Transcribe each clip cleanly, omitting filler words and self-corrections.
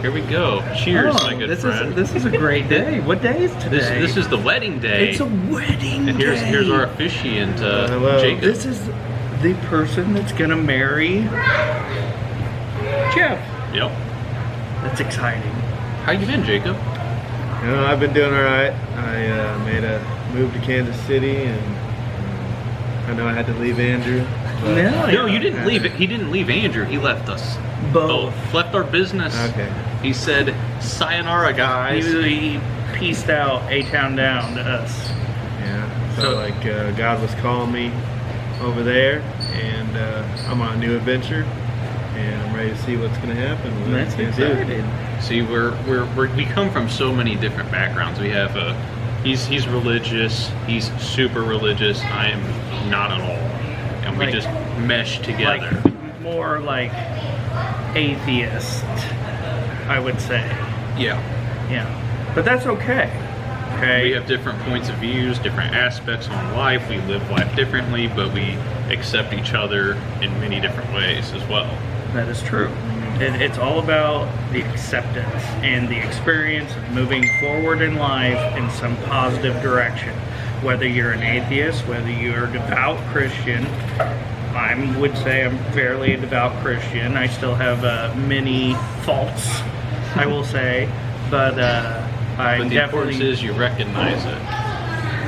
Here we go. Cheers, my good friend. This is a great day. What day is today? This is the wedding day. It's a wedding and here's our officiant, Jacob. This is the person that's gonna marry Jeff. Yep. That's exciting. How you been, Jacob? You know, I've been doing all right. I made a move to Kansas City, and I know I had to leave Andrew. No, you didn't leave it. He didn't leave Andrew. He left us. Both. Left our business. Okay. He said, sayonara, guys. He pieced out A-Town down to us. Yeah. So like God was calling me over there, and I'm on a new adventure, and I'm ready to see what's going to happen. That's exciting. See, we come from so many different backgrounds. We have he's religious. He's super religious. I am not at all, and we just mesh together. Like, more like atheist, I would say. Yeah. Yeah. But that's okay. Okay. We have different points of views, different aspects on life. We live life differently, but we accept each other in many different ways as well. That is true. It's all about the acceptance and the experience of moving forward in life in some positive direction. Whether you're an atheist, whether you're a devout Christian, I would say I'm fairly a devout Christian. I still have many faults, I will say, but the importance is you recognize it.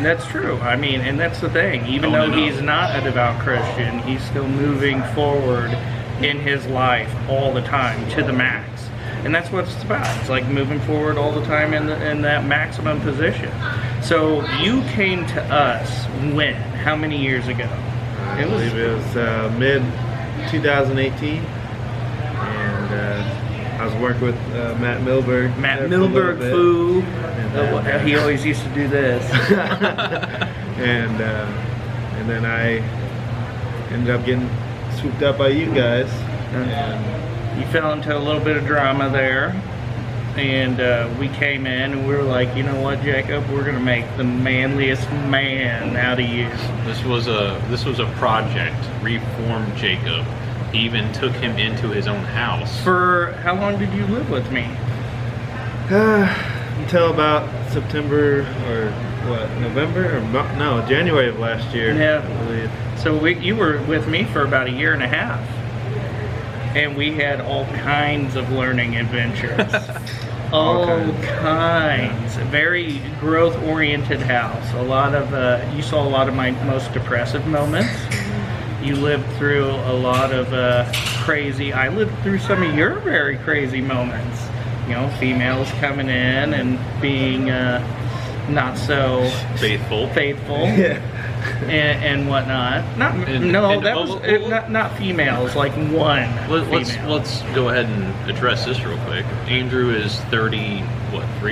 That's true. I mean, and that's the thing. Even though he's not a devout Christian, he's still moving forward in his life all the time to the max, and that's what it's about. It's like moving forward all the time in that maximum position. So you came to us when? How many years ago? I believe it was mid 2018, and I was working with Matt Milberg. Matt Milberg, foo. And he always used to do this. and then I ended up getting swooped up by you guys. And you fell into a little bit of drama there, and we came in and we were like, you know what, Jacob, we're gonna make the manliest man out of you. This was a project. Reform Jacob. He even took him into his own house. For how long did you live with me? Until about September or what, November or no, January of last year. Yeah. I believe. So you were with me for about a year and a half, and we had all kinds of learning adventures. all kinds. A very growth-oriented house. A lot of you saw a lot of my most depressive moments. You lived through a lot of crazy. I lived through some of your very crazy moments. You know, females coming in and being not so faithful. Yeah. And whatnot. Not females. Like one. Let's go ahead and address this real quick. Andrew is 3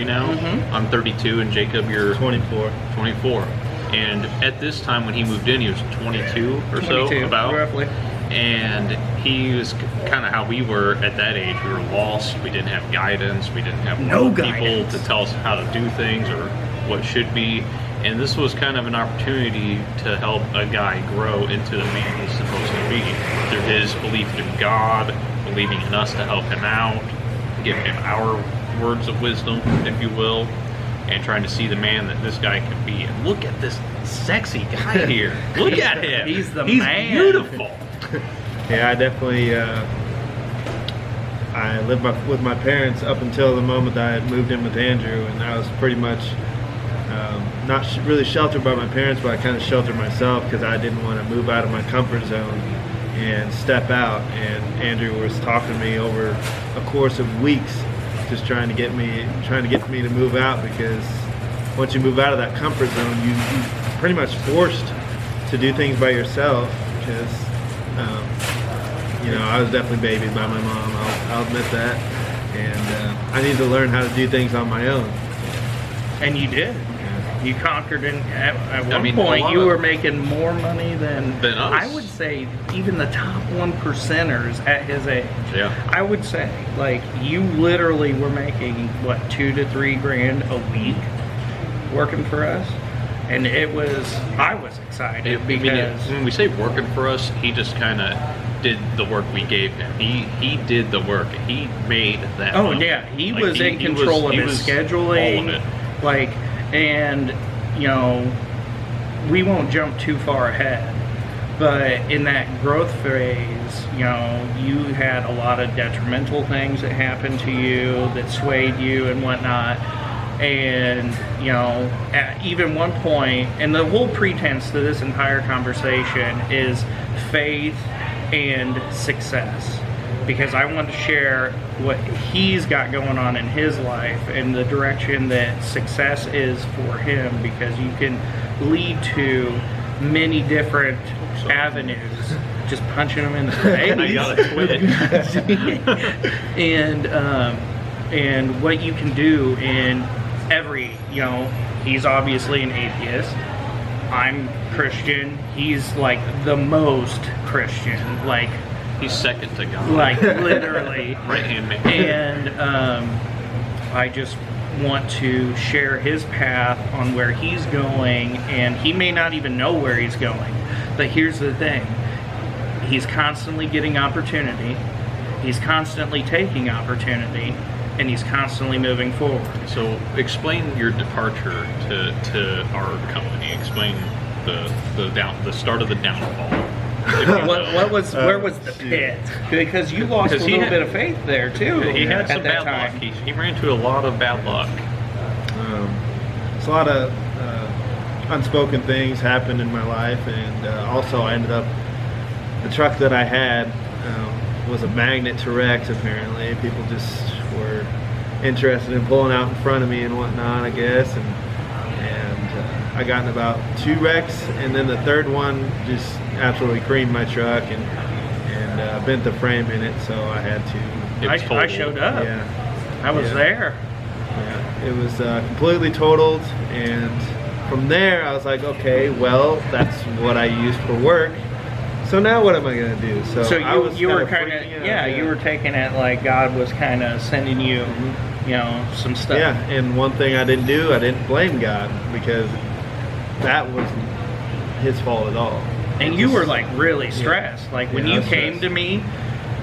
now. Mm-hmm. I'm 32, and Jacob, you're 24. 24. And at this time when he moved in, he was 22 or so, about roughly. And he was kind of how we were at that age. We were lost. We didn't have guidance. We didn't have people to tell us how to do things or what should be. And this was kind of an opportunity to help a guy grow into the man he's supposed to be through his belief in God, believing in us to help him out, give him our words of wisdom, if you will, and trying to see the man that this guy can be. And look at this sexy guy here. Look at him. He's the man. He's beautiful. Yeah, I definitely. I lived with my parents up until the moment that I had moved in with Andrew, and I was pretty much not really sheltered by my parents, but I kind of sheltered myself because I didn't want to move out of my comfort zone and step out. And Andrew was talking to me over a course of weeks, just trying to get me to move out, because once you move out of that comfort zone, you're pretty much forced to do things by yourself. Because I was definitely babied by my mom. I'll admit that, and I need to learn how to do things on my own. And you did. You conquered it. At one point, you were making more money than us. I would say, even the top 1%ers at his age. Yeah. I would say, like, you literally were making, what, $2 to $3 grand a week working for us? And I was excited because... when we say working for us, he just kind of did the work we gave him. He did the work. He made that. Oh money. yeah, he Like, was in control of his scheduling. All of it. Like, and you know, we won't jump too far ahead, but in that growth phase, you know, you had a lot of detrimental things that happened to you that swayed you and whatnot. And you know, at even one point, and the whole pretense to this entire conversation is faith and success, because I want to share what he's got going on in his life and the direction that success is for him, because you can lead to many different avenues. Just punching them in the face. I gotta quit. And what you can do in every, you know, he's obviously an atheist. I'm Christian. He's like the most Christian. Like, He's second to God. like literally. Right hand man. And I just want to share his path on where he's going, and he may not even know where he's going. But here's the thing. He's constantly getting opportunity. He's constantly taking opportunity. And he's constantly moving forward. So explain your departure to our company. Explain the start of the downfall. if you will. Where was the pit? Because you lost a little bit of faith there too. He had some at that bad time. luck. He ran into a lot of bad luck. It's a lot of unspoken things happened in my life, and also I ended up, the truck that I had was a magnet to wrecks. Apparently, people just were interested in pulling out in front of me and whatnot, I guess, and I got in about 2 wrecks, and then the third one just absolutely creamed my truck and bent the frame in it, so I had to. It was I totaled. showed up. Yeah, I was Yeah. there. yeah, it was completely totaled, and from there I was like, okay, well, that's what I used for work. So now what am I gonna do? So I was you were kinda kind of freaking out, you were taking it like God was kind of sending you, you know, some stuff. Yeah, and one thing I didn't do, I didn't blame God, because that wasn't his fault at all. And you were like really stressed. Like when Yeah, I you was came stressed. to me,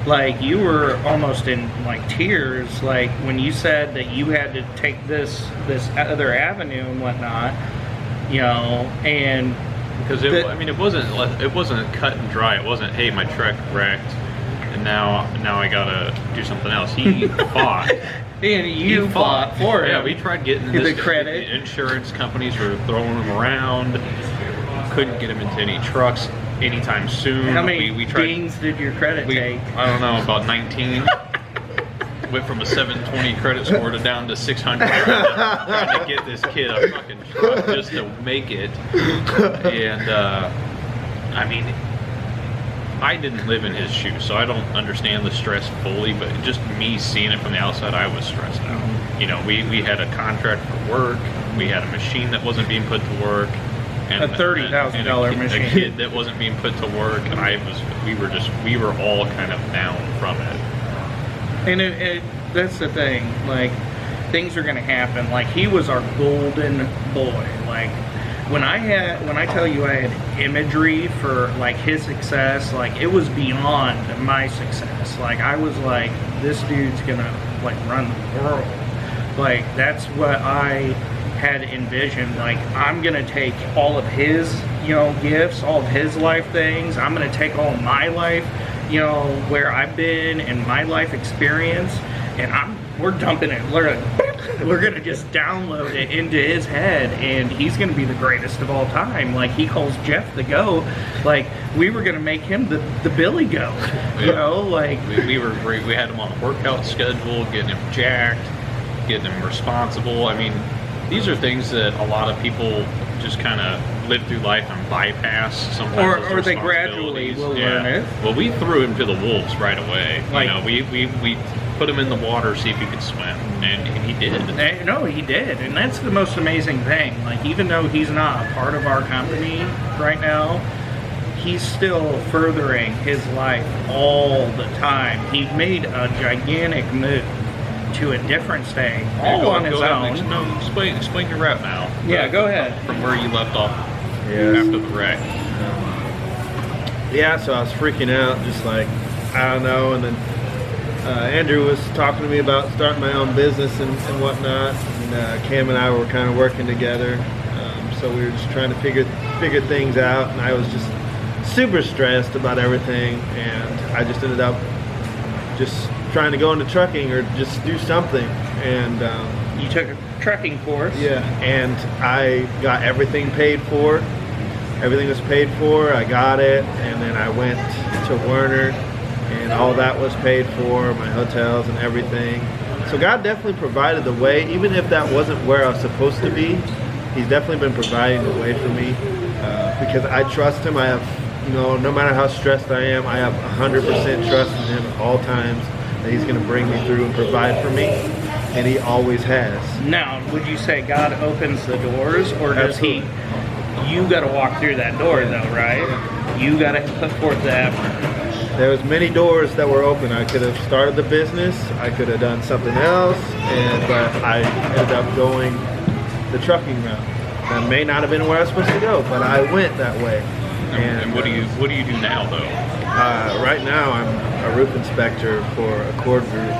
like you were almost in like tears. Like when you said that you had to take this other avenue and whatnot, you know, and Because it wasn't cut and dry. It wasn't, hey, my truck wrecked, and now I gotta do something else. He fought. and you fought for it. Yeah, we tried getting The this. credit. The insurance companies were throwing him around. Couldn't get him into any trucks anytime soon. How many we tried, dings did your credit take? I don't know, about 19. Went from a 720 credit score to down to 600. Trying to get this kid a fucking truck just to make it. And I mean, I didn't live in his shoes, so I don't understand the stress fully. But just me seeing it from the outside, I was stressed out. You know, we had a contract for work. We had a machine that wasn't being put to work. And A $30,000 and machine. A kid that wasn't being put to work, and we were all kind of down from it. And that's the thing, like, things are gonna happen. Like, he was our golden boy. Like, when I tell you I had imagery for, like, his success, like, it was beyond my success. Like, I was like, this dude's gonna, like, run the world. Like, that's what I had envisioned. Like, I'm gonna take all of his, you know, gifts, all of his life things. I'm gonna take all of my life, you know, where I've been and my life experience, and we're dumping it. We're gonna just download it into his head, and he's gonna be the greatest of all time. Like, he calls Jeff the GOAT. Like, we were gonna make him the Billy GOAT. You know, like, we were great. We had him on a workout schedule, getting him jacked, getting him responsible. I mean, these are things that a lot of people just kind of live through life and bypass sometimes. Or they gradually will learn it. Well, we threw him to the wolves right away. Like, you know, we put him in the water, see if he could swim, and he did. No, he did, and that's the most amazing thing. Like, even though he's not a part of our company right now, he's still furthering his life all the time. He made a gigantic move to a different state, all on his own. No, explain your route now. Yeah, go ahead. From where you left off Yes. after the wreck. yeah, so I was freaking out, just like, I don't know. And then Andrew was talking to me about starting my own business and whatnot. And Cam and I were kind of working together. So we were just trying to figure things out. And I was just super stressed about everything. And I just ended up just trying to go into trucking or just do something. And you took a trucking course. yeah, and I got everything paid for. Everything was paid for. I got it, and then I went to Werner, and all that was paid for, my hotels and everything. So God definitely provided the way, even if that wasn't where I was supposed to be. He's definitely been providing the way for me because I trust Him. I have, no matter how stressed I am, I have 100% trust in Him at all times that He's going to bring me through and provide for me, and He always has. Now, would you say God opens the doors, or does Absolutely. He? You got to walk through that door, though, right? You got to put forth the effort. There was many doors that were open. I could have started the business. I could have done something else, but I ended up going the trucking route. That may not have been where I was supposed to go, but I went that way. And what do you do now, though? Right now, I'm a roof inspector for Accord Group,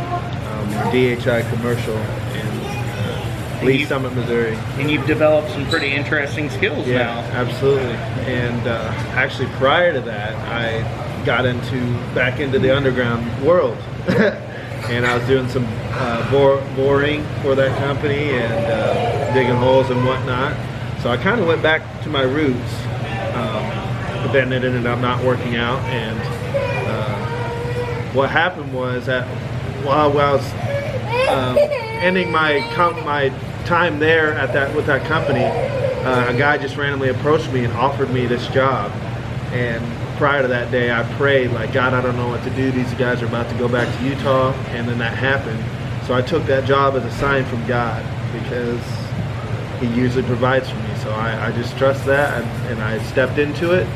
DHI Commercial in Lee Summit, Missouri. And you've developed some pretty interesting skills now. Absolutely. And actually, prior to that, I got back into the underground world. And I was doing some boring for that company and digging holes and whatnot. So I kind of went back to my roots, but then it ended up not working out. And what happened was that while I was ending my time there with that company, a guy just randomly approached me and offered me this job. And prior to that day, I prayed, like, God, I don't know what to do. These guys are about to go back to Utah. And then that happened. So I took that job as a sign from God because He usually provides for me. So I just trust that, and I stepped into it.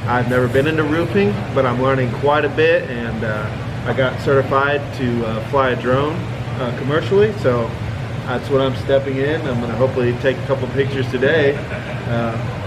I've never been into roofing, but I'm learning quite a bit. And I got certified to fly a drone commercially. So that's what I'm stepping in. I'm going to hopefully take a couple pictures today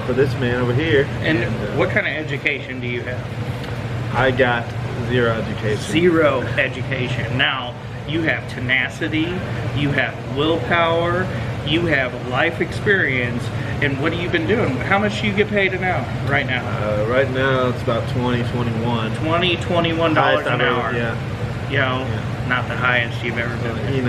for this man over here. And what kind of education do you have? I got zero education. Zero education. Now, you have tenacity, you have willpower, you have life experience, and what have you been doing? How much do you get paid an hour right now? Right now, it's about $20, $21. $21 an hour. Yeah. Not the highest you've ever been.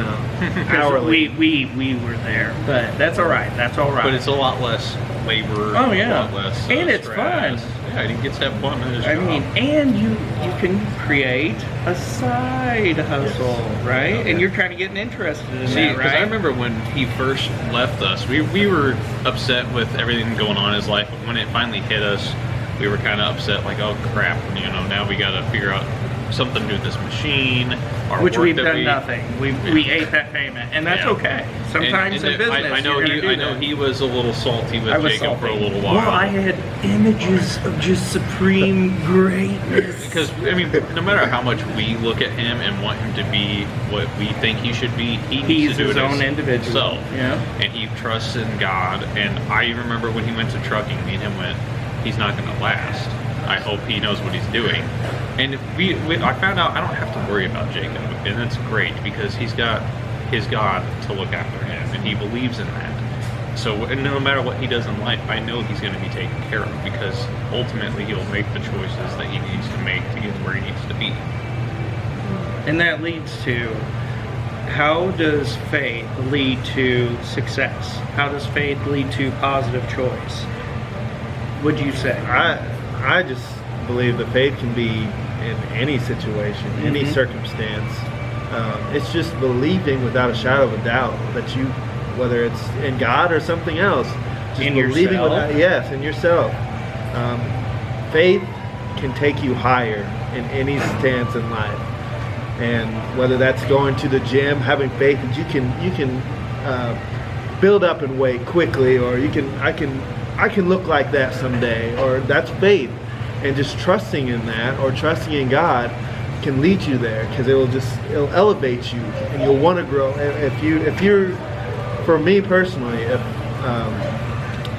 Hourly. We were there, but that's all right. That's all right. But it's a lot less labor. Oh, yeah. A lot less, And it's stress. fun. Yeah, he gets to have fun in his I job. mean, and you can create a side hustle, right? And you're kind of getting interested in See, that, because right? I remember when he first left us, we were upset with everything going on in his life. But when it finally hit us, we were kind of upset, like, oh crap, now we got to figure out something to do with this machine. Which work we've that done nothing. We ate that payment, and that's Yeah. okay. Sometimes And in business, I know you're gonna do I know that. he was a little salty with I was Jacob for a salty. little while. Well, I had images of just supreme greatness. Because, I mean, no matter how much we look at him and want him to be what we think he should be, he needs He's to do his it own individual. himself. Yeah. And he trusts in God. And I remember when he went to trucking, me and him went, he's not going to last. I hope he knows what he's doing. And I found out I don't have to worry about Jacob. And that's great because he's got his God to look after him. And he believes in that. So and no matter what he does in life, I know he's going to be taken care of because ultimately he'll make the choices that he needs to make to get where he needs to be. And that leads to, how does faith lead to success? How does faith lead to positive choice? Would you say? I just believe that faith can be in any situation, any circumstance. It's just believing without a shadow of a doubt that you, whether it's in God or something else, just In believing yourself? yes, in yourself. Faith can take you higher in any stance in life, and whether that's going to the gym, having faith that you can build up and weight quickly, or I can look like that someday, or that's faith. And just trusting in that, or trusting in God, can lead you there because it'll elevate you, and you'll want to grow. If you're, for me personally, if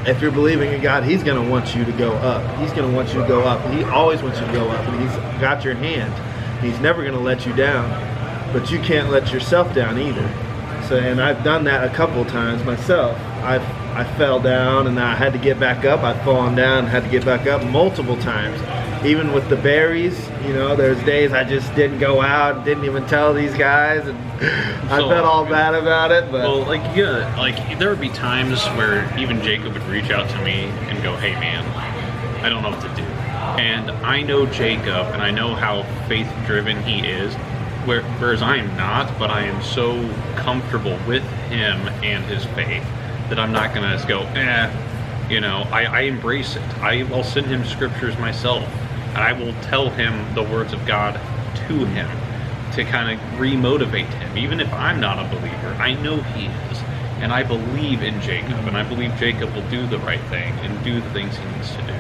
if you're believing in God, He's going to want you to go up. He's going to want you to go up. He always wants you to go up, and He's got your hand. He's never going to let you down, but you can't let yourself down either. So, and I've done that a couple of times myself. I fell down and I had to get back up. I've fallen down and had to get back up multiple times. Even with the berries, you know, there's days I just didn't go out, didn't even tell these guys, and I felt all bad about it. But well, like yeah, like there would be times where even Jacob would reach out to me and go, "Hey, man, I don't know what to do." And I know Jacob, and I know how faith-driven he is, whereas I am not. But I am so comfortable with him and his faith that I'm not gonna just go, you know. I embrace it. I'll send him scriptures myself. And I will tell him the words of God to him to kind of re-motivate him. Even if I'm not a believer, I know he is. And I believe in Jacob. And I believe Jacob will do the right thing and do the things he needs to do.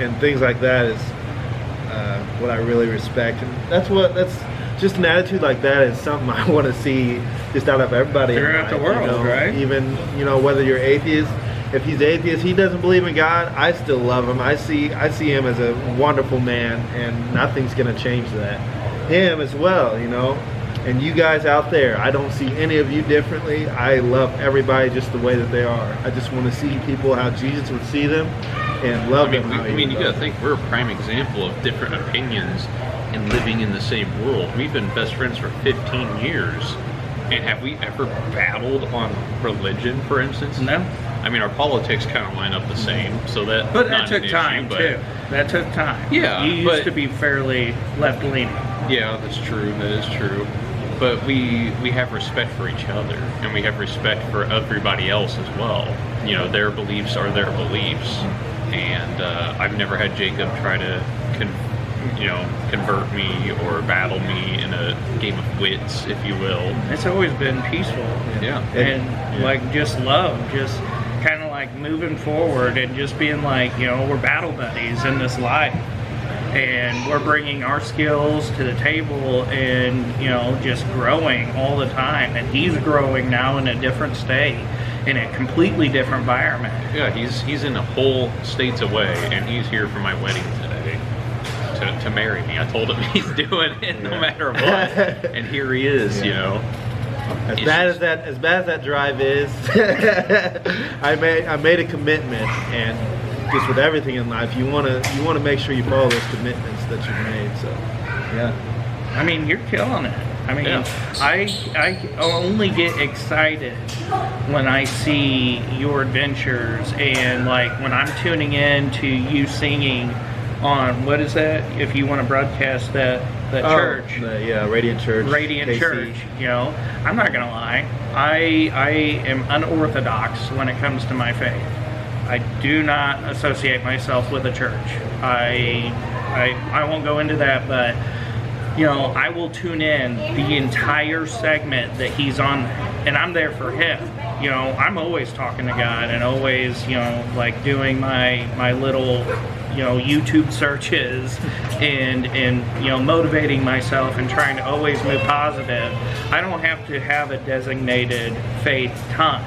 And things like that is what I really respect. And that's just an attitude like that is something I want to see just out of everybody throughout the world, you know? right? Even, you know, whether you're atheist. If he's atheist, he doesn't believe in God, I still love him. I see him as a wonderful man, and nothing's going to change that. Him as well, you know. And you guys out there, I don't see any of you differently. I love everybody just the way that they are. I just want to see people how Jesus would see them and love them. I mean, you got to think we're a prime example of different opinions and living in the same world. We've been best friends for 15 years. And have we ever battled on religion, for instance? No. I mean, our politics kind of line up the same, so that. But that took time too. That took time. Yeah, you used to be fairly left-leaning. Yeah, that's true. That is true. But we have respect for each other, and we have respect for everybody else as well. You know, their beliefs are their beliefs, and I've never had Jacob try to convert me or battle me in a game of wits, if you will. It's always been peaceful. Yeah. And like just love, just kind of like moving forward and just being like, you know, we're battle buddies in this life. And we're bringing our skills to the table and, you know, just growing all the time. And he's growing now in a different state, in a completely different environment. Yeah, he's in a whole states away, and he's here for my wedding today. To marry me. I told him he's doing it no matter what, and here he is. You know, as bad as that drive is, I made a commitment, and just with everything in life, you want to make sure you follow those commitments that you've made. So, yeah. I mean, you're killing it. I mean, yeah. I only get excited when I see your adventures, and like when I'm tuning in to you singing on, what is that? If you want to broadcast that church. Radiant Church. Radiant KC. Church, you know. I'm not going to lie. I am unorthodox when it comes to my faith. I do not associate myself with a church. I won't go into that, but, you know, I will tune in the entire segment that he's on, and I'm there for him. You know, I'm always talking to God and always, you know, like doing my little, you know, YouTube searches and you know, motivating myself and trying to always move positive. I don't have to have a designated faith time.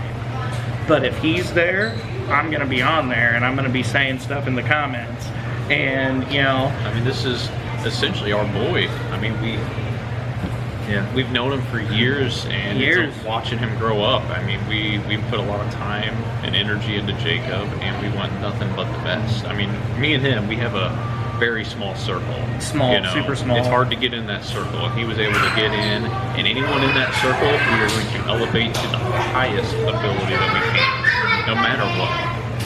But if he's there, I'm going to be on there and I'm going to be saying stuff in the comments. And, you know, I mean, this is essentially our boy. I mean, we've known him for years, and it's watching him grow up. I mean, we put a lot of time and energy into Jacob, and we want nothing but the best. I mean, me and him, we have a very small circle. Small, you know? Super small. It's hard to get in that circle. If he was able to get in, and anyone in that circle, we are going to elevate to the highest ability that we can, no matter what.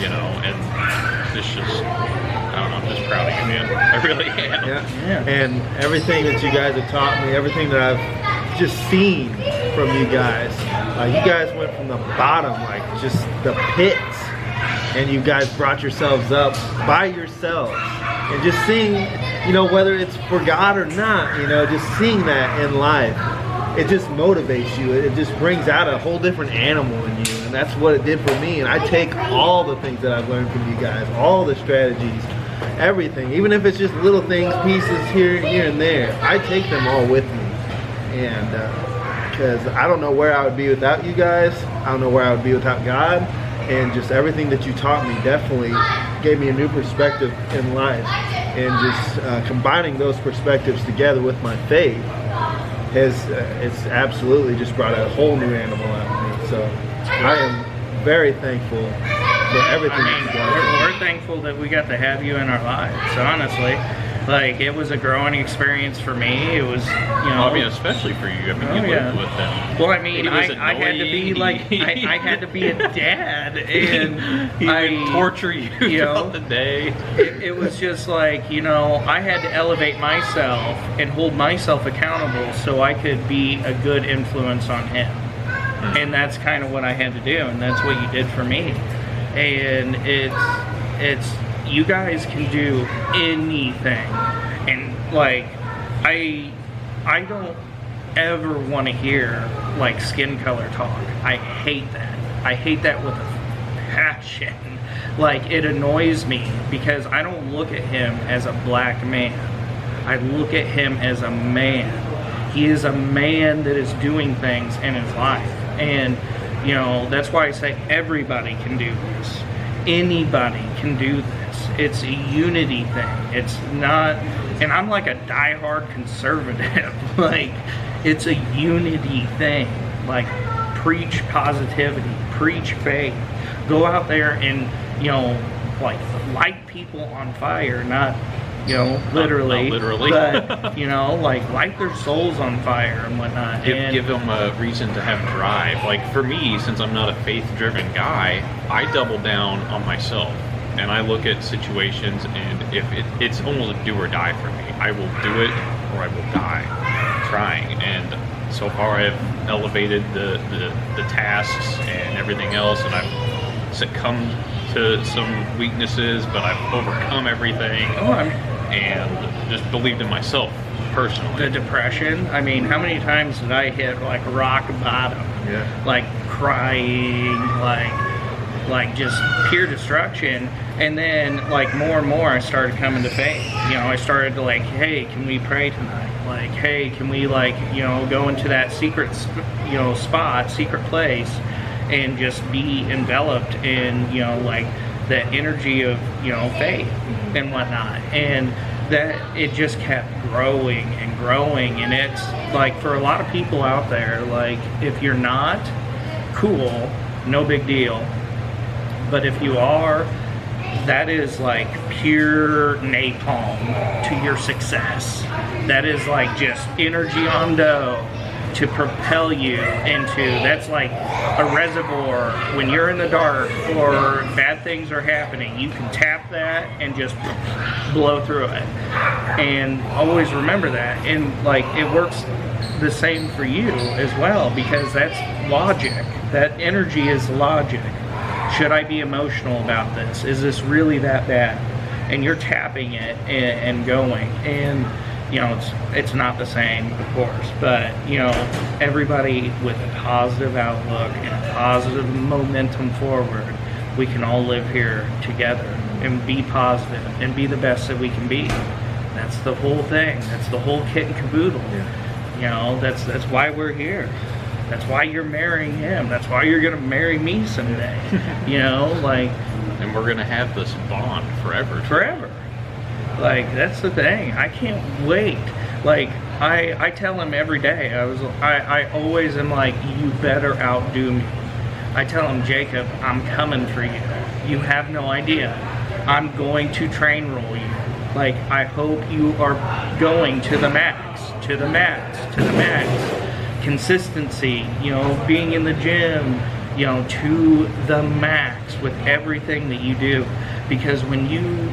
You know, and it's just, I don't know, I'm just proud of you, man. I really am. Yeah. And everything that you guys have taught me, everything that I've just seen from you guys went from the bottom, like just the pits, and you guys brought yourselves up by yourselves. And just seeing, you know, whether it's for God or not, you know, just seeing that in life, it just motivates you. It just brings out a whole different animal in you. And that's what it did for me. And I take all the things that I've learned from you guys, all the strategies, everything, even if it's just little things, pieces here and there, I take them all with me. And because I don't know where I would be without you guys. I don't know where I would be without God. and just everything that you taught me definitely gave me a new perspective in life. And just combining those perspectives together with my faith has it's absolutely just brought a whole new animal out of me. So I am very thankful for everything that you guys we're thankful that we got to have you in our lives, honestly. Like, it was a growing experience for me. It was, I mean, especially for you. I mean, you lived with him. Well, I mean, I had to be like, I had to be a dad, and he would torture you throughout the day. It was just like, I had to elevate myself and hold myself accountable so I could be a good influence on him. And that's kind of what I had to do, and that's what you did for me. And it's you guys can do anything, and like I don't ever want to hear like skin color talk. I hate that with a passion. Like, it annoys me because I don't look at him as a black man. I look at him as a man. He is a man that is doing things in his life, and that's why I say everybody can do this. Anybody can do this. It's a unity thing. It's not, and I'm like a diehard conservative. Like, it's a unity thing. Like, preach positivity, preach faith. Go out there and, like, light people on fire, not, literally. Not literally. But, like, light their souls on fire and whatnot. Give them a reason to have drive. Like, for me, since I'm not a faith-driven guy, I double down on myself. And I look at situations, and if it's almost a do or die for me. I will do it, or I will die trying. And so far, I've elevated the tasks and everything else, and I've succumbed to some weaknesses, but I've overcome everything. And just believed in myself personally. The depression. I mean, how many times did I hit like rock bottom? Yeah. Like crying, like just pure destruction. And then like more and more I started coming to faith. I started to like, hey, can we pray tonight? Like, hey, can we like, go into that secret, spot, secret place, and just be enveloped in, like the energy of, faith and whatnot. And that it just kept growing and growing. And it's like, for a lot of people out there, like, if you're not, cool, no big deal. But if you are, that is like pure napalm to your success. That is like just energy on dough to propel you into, that's like a reservoir. When you're in the dark or bad things are happening, you can tap that and just blow through it. And always remember that. And like, it works the same for you as well, because that's logic. That energy is logic. Should I be emotional about this? Is this really that bad? And you're tapping it and going. And it's not the same, of course, but everybody with a positive outlook and a positive momentum forward, we can all live here together and be positive and be the best that we can be. That's the whole thing. That's the whole kit and caboodle. Yeah. That's why we're here. That's why you're marrying him. That's why you're gonna marry me someday. And we're gonna have this bond forever. Forever. Like, that's the thing. I can't wait. Like, I tell him every day. I always am like, you better outdo me. I tell him, Jacob, I'm coming for you. You have no idea. I'm going to train roll you. Like, I hope you are going to the max, to the max, to the max. Consistency, being in the gym, to the max with everything that you do. Because when you,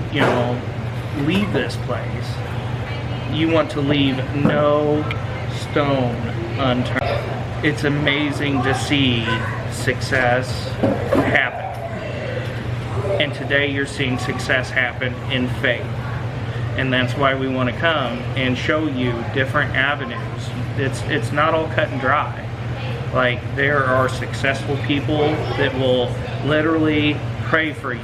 leave this place, you want to leave no stone unturned. It's amazing to see success happen. And today you're seeing success happen in faith. And that's why we want to come and show you different avenues. It's not all cut and dry. Like, there are successful people that will literally pray for you.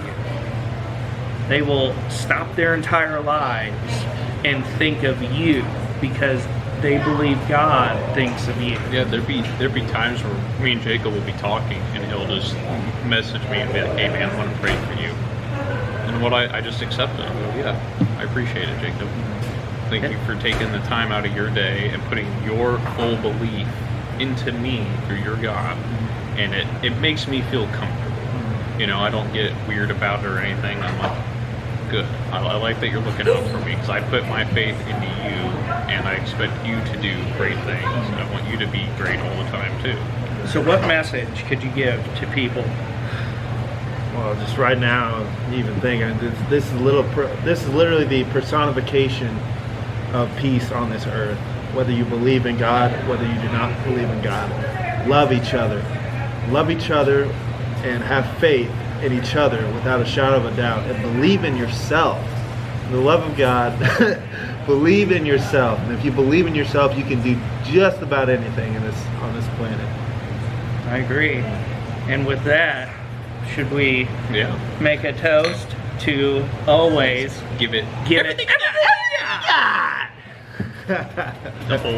They will stop their entire lives and think of you because they believe God thinks of you. Yeah, there'd be times where me and Jacob will be talking, and he'll just message me and be like, "Hey man, I want to pray for you." And what I just accept it. I go, "Yeah, I appreciate it, Jacob. Thank you for taking the time out of your day and putting your full belief into me through your God." And it makes me feel comfortable. You know, I don't get weird about it or anything. I'm like, good. I like that you're looking out for me, because I put my faith into you, and I expect you to do great things. And I want you to be great all the time too. So what message could you give to people? Well, just right now, even thinking this is literally the personification of peace on this earth. Whether you believe in God, whether you do not believe in God, love each other and have faith in each other without a shadow of a doubt, and believe in yourself. The love of God, believe in yourself. And if you believe in yourself, you can do just about anything on this planet. I agree. And with that, should we make a toast to always Give it everything I got? the whole